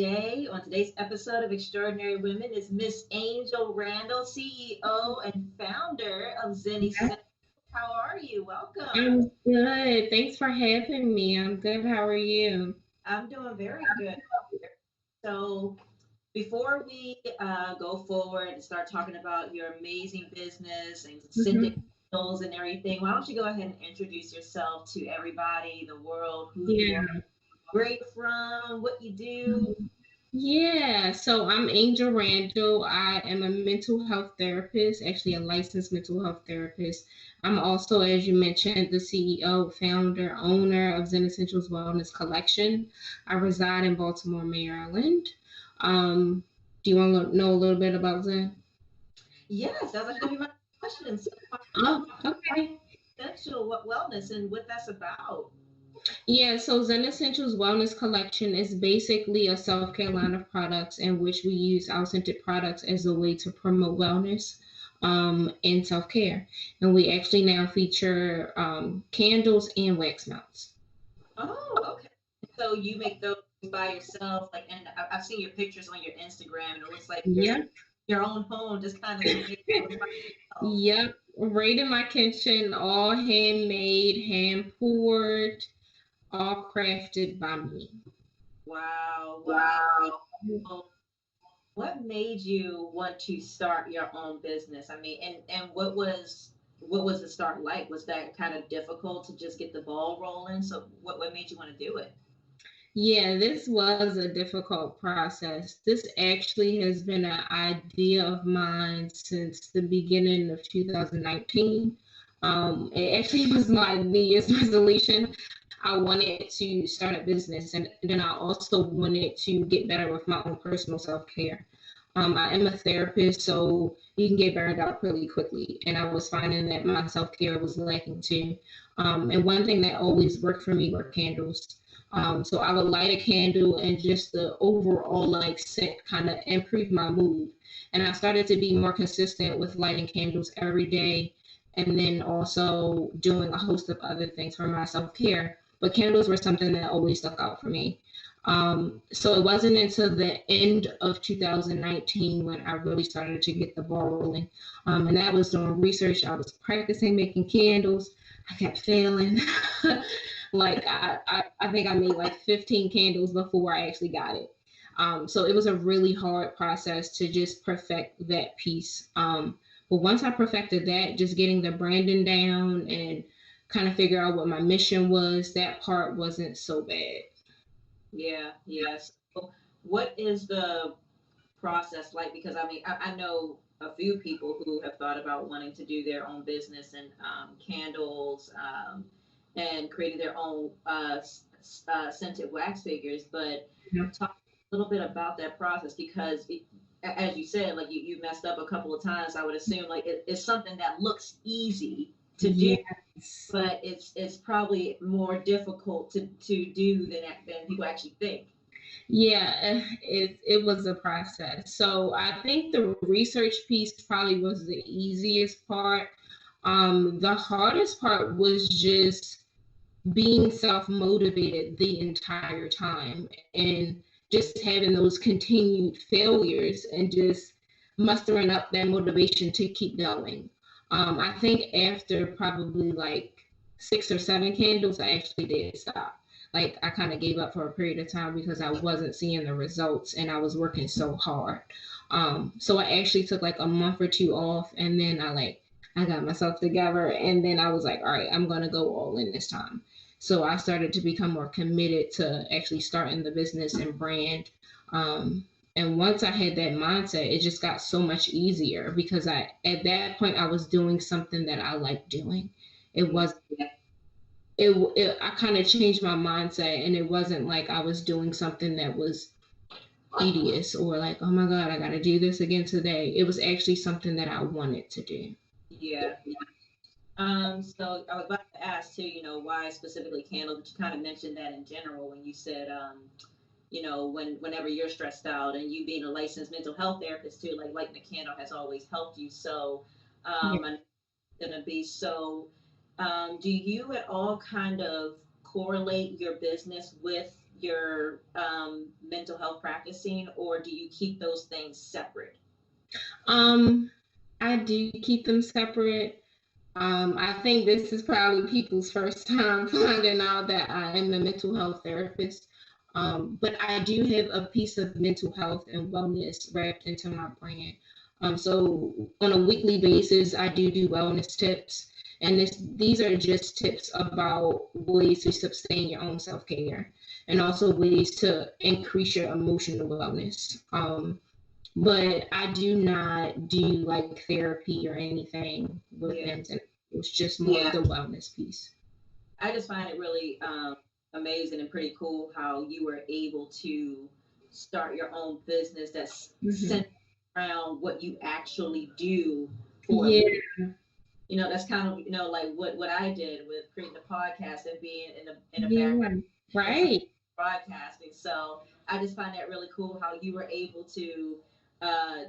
today, on today's episode of Extraordinary Women, is Miss Angel Randall, CEO and founder of Zenny Yeah, Center. How are you? Welcome. I'm good. Thanks for having me. I'm good. How are you? I'm doing very good. So, before we go forward and start talking about your amazing business and sending Hmm. goals and everything, why don't you go ahead and introduce yourself to everybody, the world, who you are, Yeah. where you're from, what you do? Yeah. So I'm Angel Randall. I am a mental health therapist, actually a licensed mental health therapist. I'm also, as you mentioned, the CEO, founder, owner of Zen Essentials Wellness Collection. I reside in Baltimore, Maryland. Um, do you want to know a little bit about Zen? Yes, that was going to be my question. So, Oh, talk okay. essential what wellness and what that's about. Yeah, so Zen Essentials Wellness Collection is basically a self care line of products in which we use our scented products as a way to promote wellness and self care. And we actually now feature candles and wax melts. Oh, okay. So you make those by yourself, like, and I've seen your pictures on your Instagram, and it looks like you're Yep, your own home, just kind of made those by yourself. yep. Right in my kitchen, all handmade, hand poured, all crafted by me. Wow, wow. So what made you want to start your own business? I mean, and what was the start like? Was that kind of difficult to just get the ball rolling? So what made you want to do it? Yeah, this was a difficult process. This actually has been an idea of mine since the beginning of 2019. It actually was my New Year's resolution. I wanted to start a business, and then I also wanted to get better with my own personal self care. I am a therapist, so you can get burned out really quickly, and I was finding that my self care was lacking too. And one thing that always worked for me were candles. So I would light a candle and just the overall like scent kind of improved my mood. And I started to be more consistent with lighting candles every day and then also doing a host of other things for my self care. But candles were something that always stuck out for me. So it wasn't until the end of 2019 when I really started to get the ball rolling. And that was doing research. I was practicing making candles. I kept failing. Like I think I made like 15 candles before I actually got it. So it was a really hard process to just perfect that piece. But once I perfected that, just getting the branding down and kind of figure out what my mission was, that part wasn't so bad. Yeah, yes. So what is the process like? Because I mean, I know a few people who have thought about wanting to do their own business and candles and creating their own scented wax figures. But Yeah. talk a little bit about that process because, as you said, like you messed up a couple of times. I would assume like it's something that looks easy to do, Yes. but it's probably more difficult to do than people actually think. Yeah, it was a process. So I think the research piece probably was the easiest part. The hardest part was just being self motivated the entire time and just having those continued failures and just mustering up that motivation to keep going. I think after probably like 6 or 7 candles, I actually did stop. Like I kind of gave up for a period of time because I wasn't seeing the results and I was working so hard. So I actually took like a month or two off and then I got myself together and then I was like, all right, I'm gonna go all in this time. So I started to become more committed to actually starting the business and brand. And once I had that mindset, it just got so much easier because at that point I was doing something that I liked doing. It Yeah. was I kind of changed my mindset and it wasn't like I was doing something that was tedious or like, oh my God, I got to do this again today. It was actually something that I wanted to do. Yeah. So I was about to ask too, why specifically candles, but you kind of mentioned that in general when you said, whenever you're stressed out and you being a licensed mental health therapist too, like lighting the candle has always helped you. So, Yeah. I'm gonna be do you at all kind of correlate your business with your mental health practicing, or do you keep those things separate? Um, I do keep them separate. I think this is probably people's first time finding out that I am a mental health therapist. But I do have a piece of mental health and wellness wrapped into my brand. So on a weekly basis, I do wellness tips, and these are just tips about ways to sustain your own self care, and also ways to increase your emotional wellness. But I do not do like therapy or anything with Yeah. them. It's just more of Yeah. the wellness piece. I just find it really amazing and pretty cool how you were able to start your own business that's Hmm. centered around what you actually do for a Yeah, living. You know, that's kind of, you know, like what I did with creating the podcast and being in a background yeah, and some right. broadcasting. So I just find that really cool how you were able to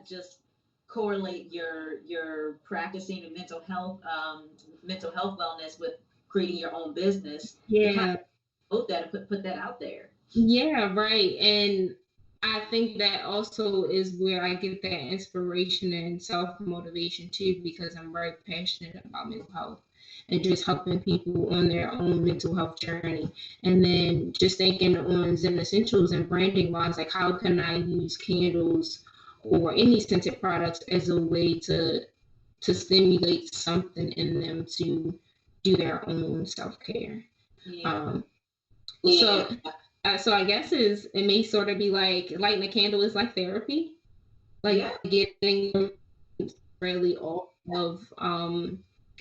just correlate your practicing of mental health wellness with creating your own business to kind Yeah, of promote that and put that out there. yeah, right. And I think that also is where I get that inspiration and self motivation too, because I'm very passionate about mental health and just helping people on their own mental health journey. And then just thinking on Zen Essentials and branding wise, like how can I use candles or any scented products as a way to stimulate something in them to do their own self care. Yeah. Um, so so I guess it may sort of be like lighting a candle is like therapy, like Yeah. getting really off of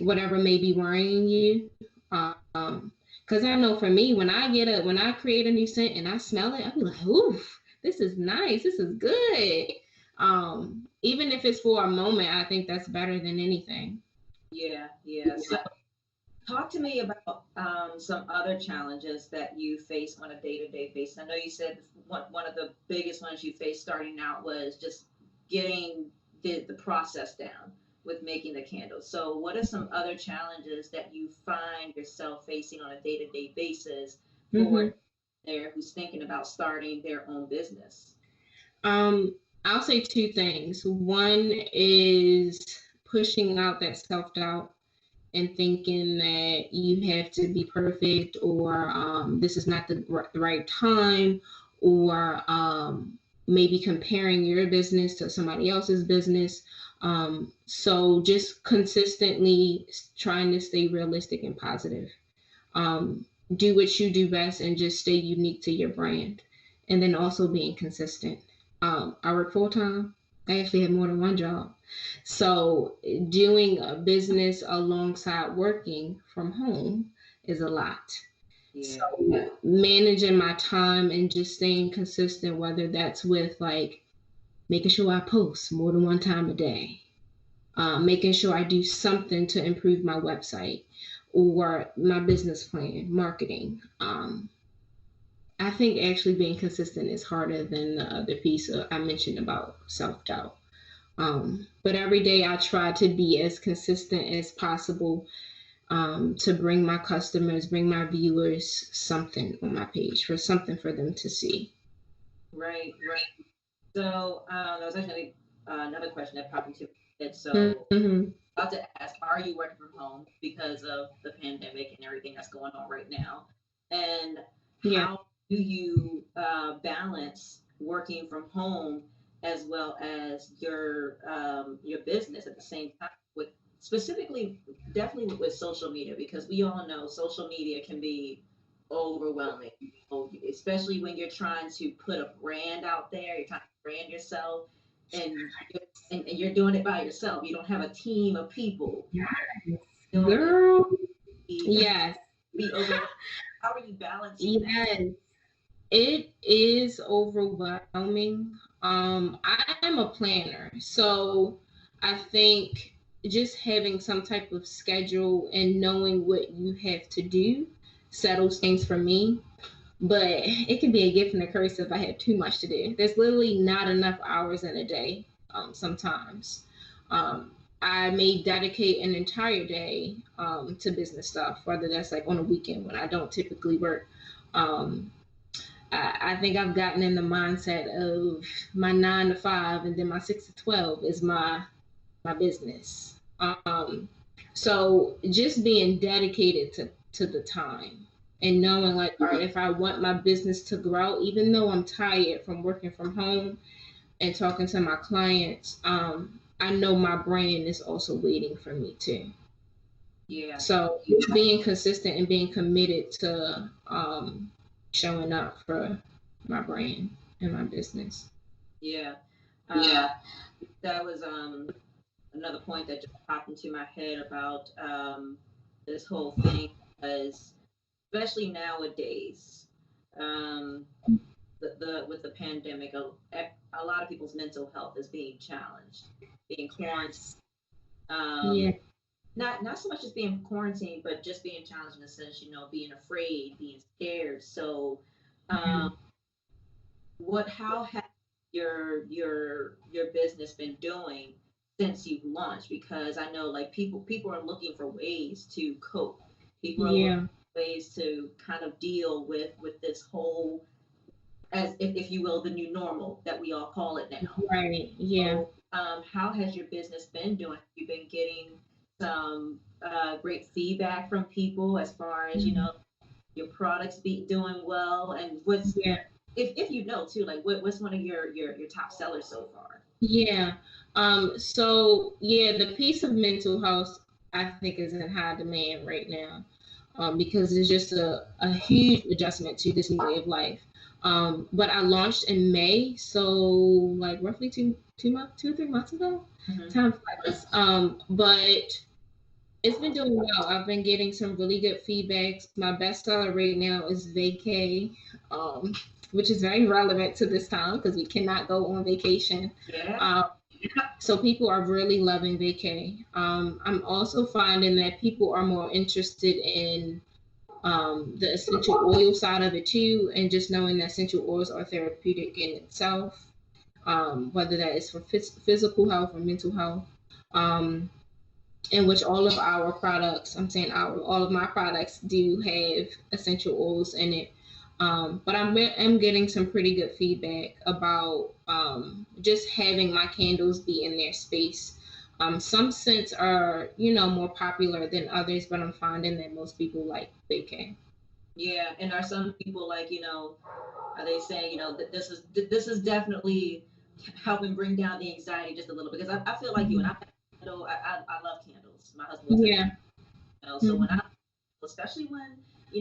whatever may be worrying you. Because I know for me, when I create a new scent and I smell it, I'll be like, oof, this is nice, this is good. Even if it's for a moment, I think that's better than anything. Yeah. Yeah. So talk to me about some other challenges that you face on a day-to-day basis. I know you said one of the biggest ones you faced starting out was just getting the process down with making the candles. So what are some other challenges that you find yourself facing on a day-to-day basis for Hmm. there who's thinking about starting their own business? Um, I'll say two things. One is pushing out that self doubt and thinking that you have to be perfect or this is not the right time or maybe comparing your business to somebody else's business. So just consistently trying to stay realistic and positive. Do what you do best and just stay unique to your brand. And then also being consistent. I work full time. I actually have more than one job. So doing a business alongside working from home is a lot. So Yeah. managing my time and just staying consistent, whether that's with like making sure I post more than one time a day, making sure I do something to improve my website or my business plan, marketing. I think actually being consistent is harder than the other piece I mentioned about self doubt. But every day I try to be as consistent as possible to bring my customers, bring my viewers something on my page for something for them to see. Right. Right. So that was actually another question that popped into my head. So Mm-hmm. about to ask, are you working from home because of the pandemic and everything that's going on right now? And Yeah. how do you balance working from home as well as your business at the same time with specifically definitely with social media because we all know social media can be overwhelming, especially when you're trying to put a brand out there, you're trying to brand yourself and and you're doing it by yourself. You don't have a team of people Yes. doing it. Girl. Be, Yes. be overwhelmed. How are you balancing that? Yes. It is overwhelming. I am a planner, so I think just having some type of schedule and knowing what you have to do settles things for me. But it can be a gift and a curse if I have too much to do. There's literally not enough hours in a day sometimes. Um, I may dedicate an entire day to business stuff, whether that's like on a weekend when I don't typically work. Um, I think I've gotten in the mindset of my 9 to 5, and then my 6 to 12 is my business. So just being dedicated to the time and knowing like, all right, if I want my business to grow, even though I'm tired from working from home and talking to my clients, I know my brand is also waiting for me too. Yeah. So just being consistent and being committed to showing up for my brand and my business. Yeah. Um, Yeah. that was another point that just popped into my head about this whole thing, because especially nowadays, um, the with the pandemic, a lot of people's mental health is being challenged, being quarantined. Um, Yeah. not so much as being quarantined, but just being challenged in the sense, being afraid, being scared. So, um, how has your business been doing since you've launched? Because I know like people are looking for ways to cope. People are looking Yeah. for ways to kind of deal with this whole, as if you will, the new normal that we all call it now. Right. Yeah. So, how has your business been doing? Have you been getting some great feedback from people as far as your products be doing well, and what's, Yeah. if you know too, like what's one of your top sellers so far? Yeah. So yeah, the piece of mental health I think is in high demand right now. Because it's just a huge adjustment to this new way of life. But I launched in May, so like roughly 2 or 3 months ago. Hmm. Time flies. But it's been doing well. I've been getting some really good feedbacks. My bestseller right now is vacay, um, which is very relevant to this time because we cannot go on vacation. Yeah. Um, so people are really loving vacay. I'm also finding that people are more interested in the essential oil side of it too, and just knowing that essential oils are therapeutic in itself, whether that is for physical health or mental health. Um, in which all of our products, I'm saying all of my products do have essential oils in it. But I'm getting some pretty good feedback about just having my candles be in their space. Some scents are, more popular than others, but I'm finding that most people like vacay. Yeah. And are some people like, are they saying, that this is definitely helping bring down the anxiety just a little? Because I feel like you, and I love candles. My husband will tell Yeah. so when Mhm. I, especially when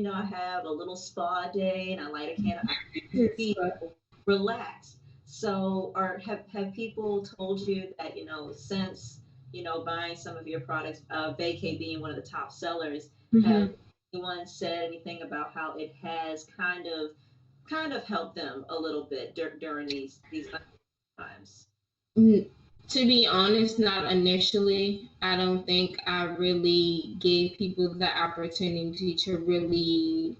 I have a little spa day and I light a candle, I Yes, feel but relaxed. So, or have people told you that, since, buying some of your products, vacay being one of the top sellers, have mhm. anyone said anything about how it has kind of helped them a little bit during these times? Mm, To be honest, not initially. I don't think I really gave people the opportunity to really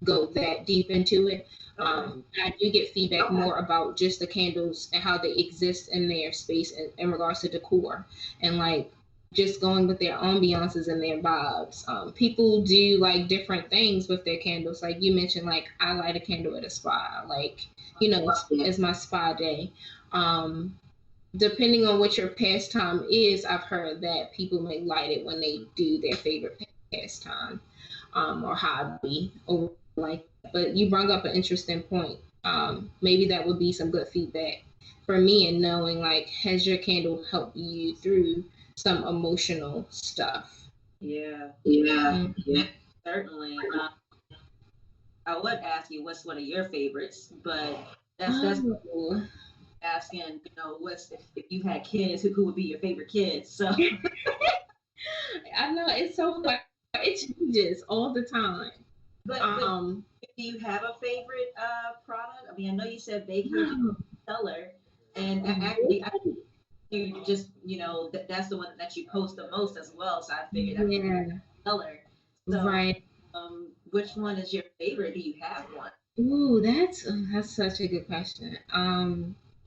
go that deep into it. Okay. I do get feedback more about just the candles and how they exist in their space in regards to decor and like just going with their ambiances and their vibes. People do like different things with their candles. Like you mentioned, like I light a candle at a spa, like, it's my spa day. Um, Depending on what your pastime is, I've heard that people may light it when they do their favorite pastime or hobby or like that. But you brought up an interesting point. Maybe that would be some good feedback for me in knowing like, has your candle helped you through some emotional stuff? Yeah. Yeah. Yeah. Certainly. I would ask you what's one of your favorites, but that's Oh, asking, what's, if you had kids, who would be your favorite kids? So, I know it's so funny. It changes all the time. but Um, do you have a favorite product? I mean, I know you said vacation no. seller, and actually, I you just, that's the one that you post the most as well. So I figured that Yeah, seller. So, right. which one is your favorite? Do you have one? Ooh, that's such a good question.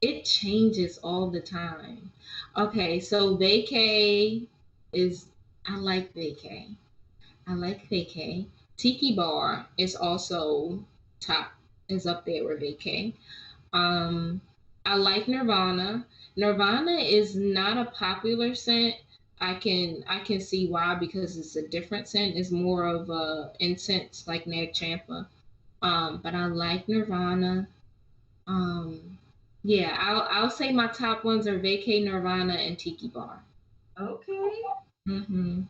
It changes all the time. Okay, so vacay is I like vacay. I like vacay. Tiki bar is also top. is up there with vacay. Um, I like Nirvana. Nirvana is not a popular scent. I can see why, because it's a different scent. It's more of a incense like Nag Champa. But I like Nirvana. Um, yeah, I'll say my top ones are Vacay, Nirvana, and Tiki Bar. Okay. Mm-hmm.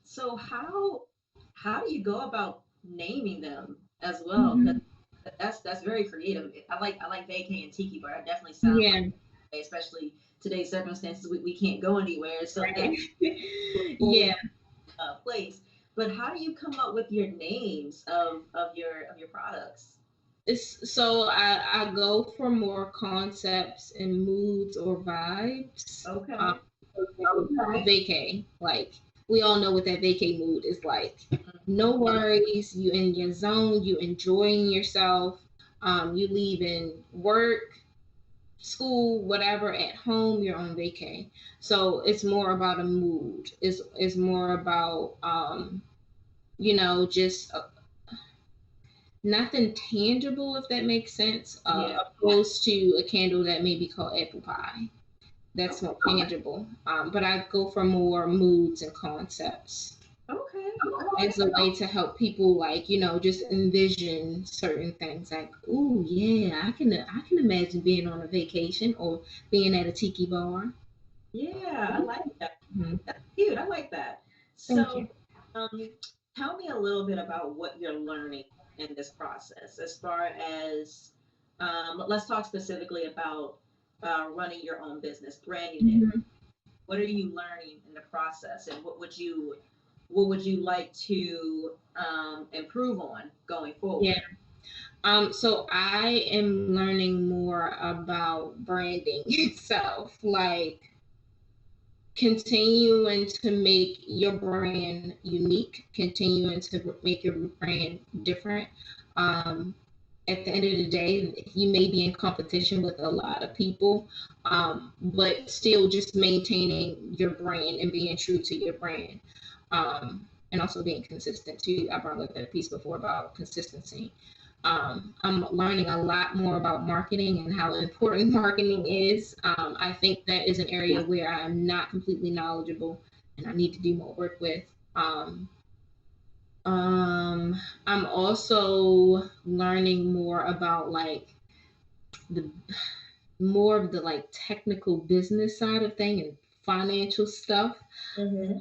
So how do you go about naming them as well? Because Mm-hmm. that's very creative. I like vacay and tiki bar. It definitely sounds like, Yeah, especially today's circumstances, we can't go anywhere, so that right. full Yeah. place. But how do you come up with your names of your products? So I go for more concepts and moods or vibes. Okay. Vacay, like we all know what that vacay mood is like. No worries, you in your zone, you enjoying yourself. You leaving work, school, whatever, at home, you're on vacay. So it's more about a mood. It's more about just nothing tangible, if that makes sense, Yeah. opposed to a candle that may be called apple pie. That's more tangible. But I go for more moods and concepts Okay. as a way to help people, like, just envision certain things. Like, oh yeah, I can imagine being on a vacation or being at a tiki bar. Yeah, I like that. Mhm. That's cute. I like that. Thank So, you. um, tell me a little bit about what you're learning in this process, as far as, let's talk specifically about running your own business, branding it. Mhm. What are you learning in the process, and what would you like to improve on going forward? Yeah. So I am learning more about branding itself, like continuing to make your brand unique, continuing to make your brand different. Um, at the end of the day, you may be in competition with a lot of people, but still just maintaining your brand and being true to your brand. And also being consistent too. I brought up that piece before about consistency. I'm learning a lot more about marketing and how important marketing is. I think that is an area where I'm not completely knowledgeable and I need to do more work with. Um, I'm also learning more about like the more of the like technical business side of thing and financial stuff. Hmm.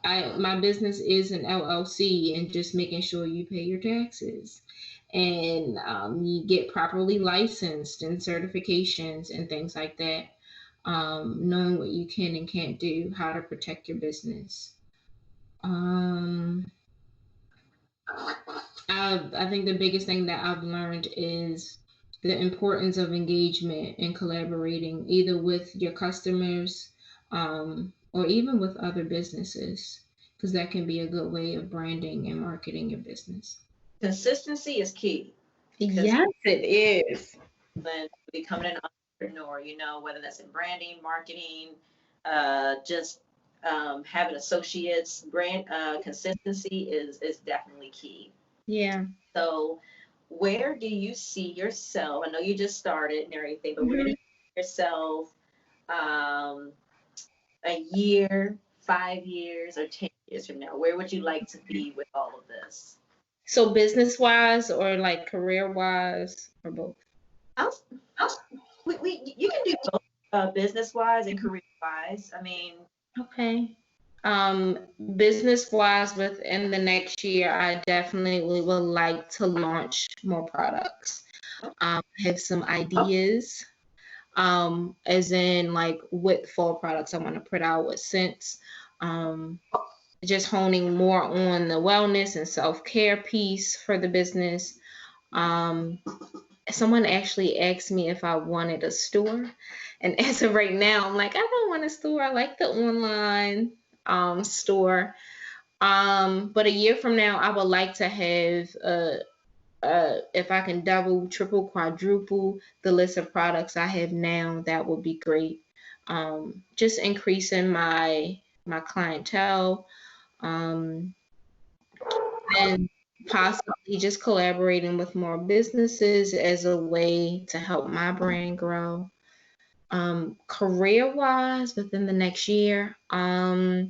My business is an LLC, and just making sure you pay your taxes and you get properly licensed and certifications and things like that. Knowing what you can and can't do, how to protect your business. Um, I think the biggest thing that I've learned is the importance of engagement and collaborating either with your customers or even with other businesses, because that can be a good way of branding and marketing your business. Consistency is key, because Yes, it is. when becoming an entrepreneur, whether that's in branding, marketing, just having associates, brand consistency is definitely key. Yeah. So, where do you see yourself? I know you just started and everything, but where do you Mhm. see yourself um, a year, 5 years, or 10 years from now? Where would you like to be with all of this? So business wise or like career wise or both? I'll, you can do both, business wise and career wise. I mean, Okay. Business wise, within the next year, I definitely would like to launch more products. Have some ideas, as in like what fall products I want to put out, what scents. Um, just honing more on the wellness and self care piece for the business. Um, Someone actually asked me if I wanted a store. And as of right now, I'm like, I don't want a store. I like the online store. But a year from now, I would like to have, if I can double, triple, quadruple the list of products I have now, that would be great. Just increasing my clientele, um, and possibly just collaborating with more businesses as a way to help my brand grow. Career wise, within the next year, I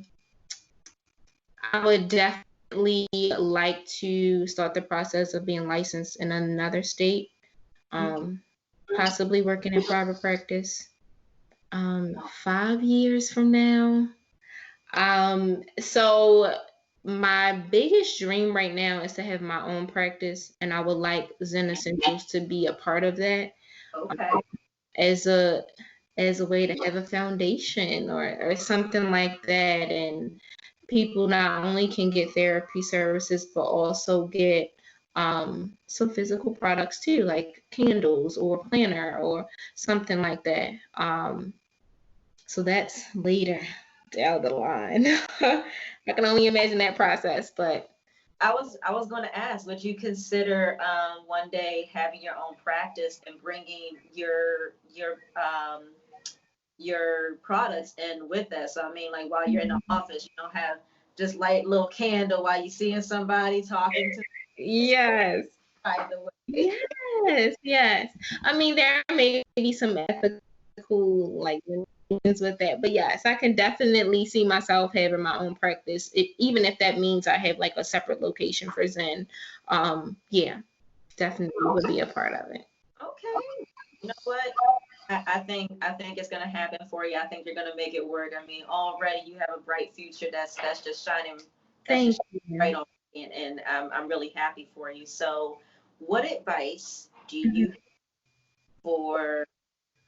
would definitely like to start the process of being licensed in another state, Okay. um, possibly working in private practice. 5 years from now. So my biggest dream right now is to have my own practice, and I would like Zen Essentials to be a part of that, Okay. as a way to have a foundation or something like that, and people not only can get therapy services but also get some physical products too, like candles or planner or something like that. So that's later down the line. I can only imagine that process, but I was going to ask, would you consider one day having your own practice and bringing your products in with that? So I mean, like while you're in the office, you don't have just light little candle while you're seeing somebody talking to yes. right the way. Yes, yes. I mean, there may be some ethical like limitations with that, but yes, I can definitely see myself having my own practice, even if that means I have like a separate location for Zen. Yeah, definitely would be a part of it. Okay, you know what? I think it's gonna happen for you. I think you're gonna make it work. I mean, already you have a bright future that's just shining, that's Thank just you. right on, and I'm really happy for you. So, what advice do you have for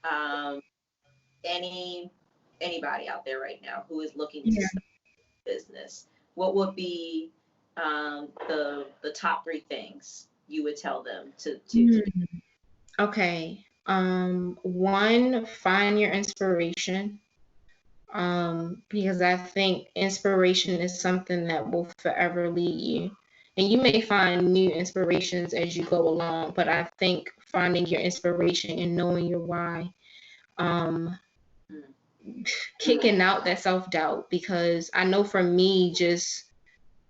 um, any anybody out there right now who is looking to Yeah. start a business? What would be the top three things you would tell them to do? Hmm. Okay. One, find your inspiration. Because I think inspiration is something that will forever lead you. And you may find new inspirations as you go along, but I think finding your inspiration and knowing your why, um, Mm, kicking out that self doubt, because I know for me, just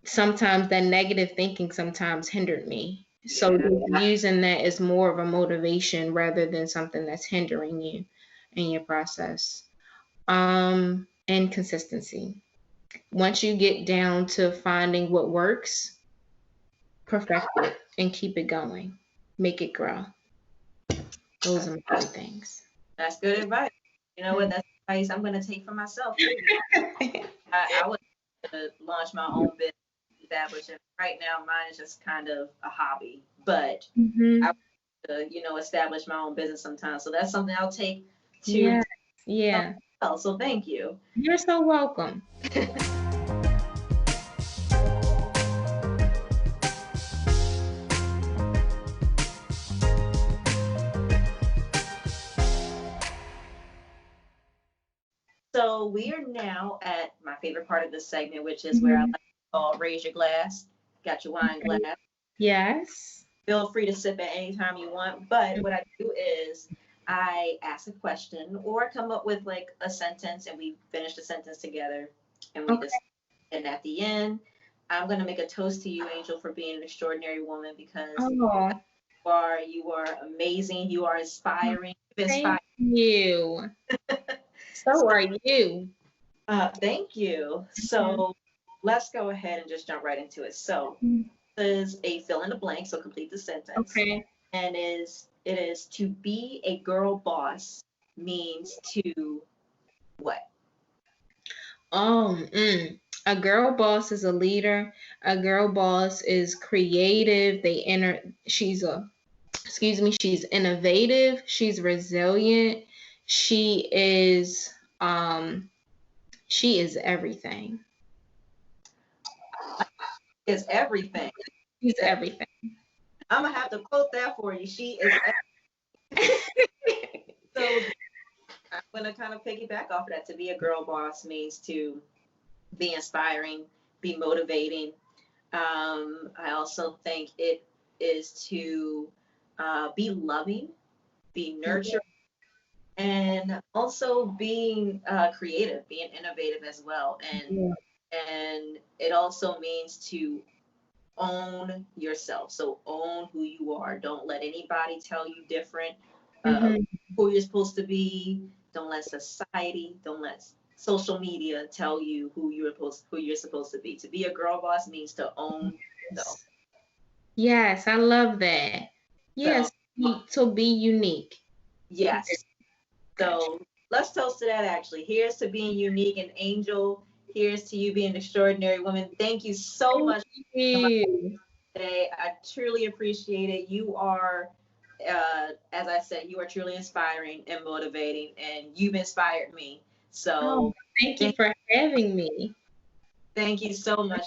sometimes that negative thinking sometimes hindered me. So yeah, just using that as more of a motivation rather than something that's hindering you in your process. And consistency. Once you get down to finding what works, perfect it and keep it going. Make it grow. Those that's, are my three things. that's good advice. You know what? That's advice I'm gonna take for myself too. Because I would launch my own business establishment. Right now, mine is just kind of a hobby, but I Hmm. want to, establish my own business sometime. So that's something I'll take to Yeah. Yeah. well. So thank you. You're so welcome. So we are now at my favorite part of this segment, which is where I like Mhm. to call raise your glass. Got your wine Okay. glass. Yes. Feel free to sip at any time you want. But what I do is I ask a question or come up with like a sentence and we finish the sentence together and we Okay. just and at the end I'm gonna make a toast to you, Angel, for being an extraordinary woman because Oh, you are amazing, you are inspiring, you've thank inspired. you. So are you. Thank you. Mhm. So let's go ahead and just jump right into it. So this is a fill in the blank, so complete the sentence. Okay. And it is to be a girl boss means to what? A girl boss is a leader. A girl boss is creative. She's innovative. She's resilient. She is, um, she is everything. Is everything. She's everything. I'm gonna have to quote that for you. She is so I'm gonna kind of piggyback off of that. To be a girl boss means to be inspiring, be motivating. I also think it is to be loving, be nurturing, and also being creative, being innovative as well. And Yeah. and it also means to own yourself. So own who you are. Don't let anybody tell you different of Mm-hmm. who you're supposed to be. Don't let society, don't let social media tell you who you're supposed to be. To be a girl boss means to own yourself. Yes. Yes, I love that. So Yes, so be unique. yes. Gotcha. So let's toast to that actually. Here's to being unique and Angel. Here's to you being an extraordinary woman. Thank you so Thank much you. today. I truly appreciate it. You are, as I said, you are truly inspiring and motivating, and you've inspired me. Oh, So thank you thank, for having me. thank you so much.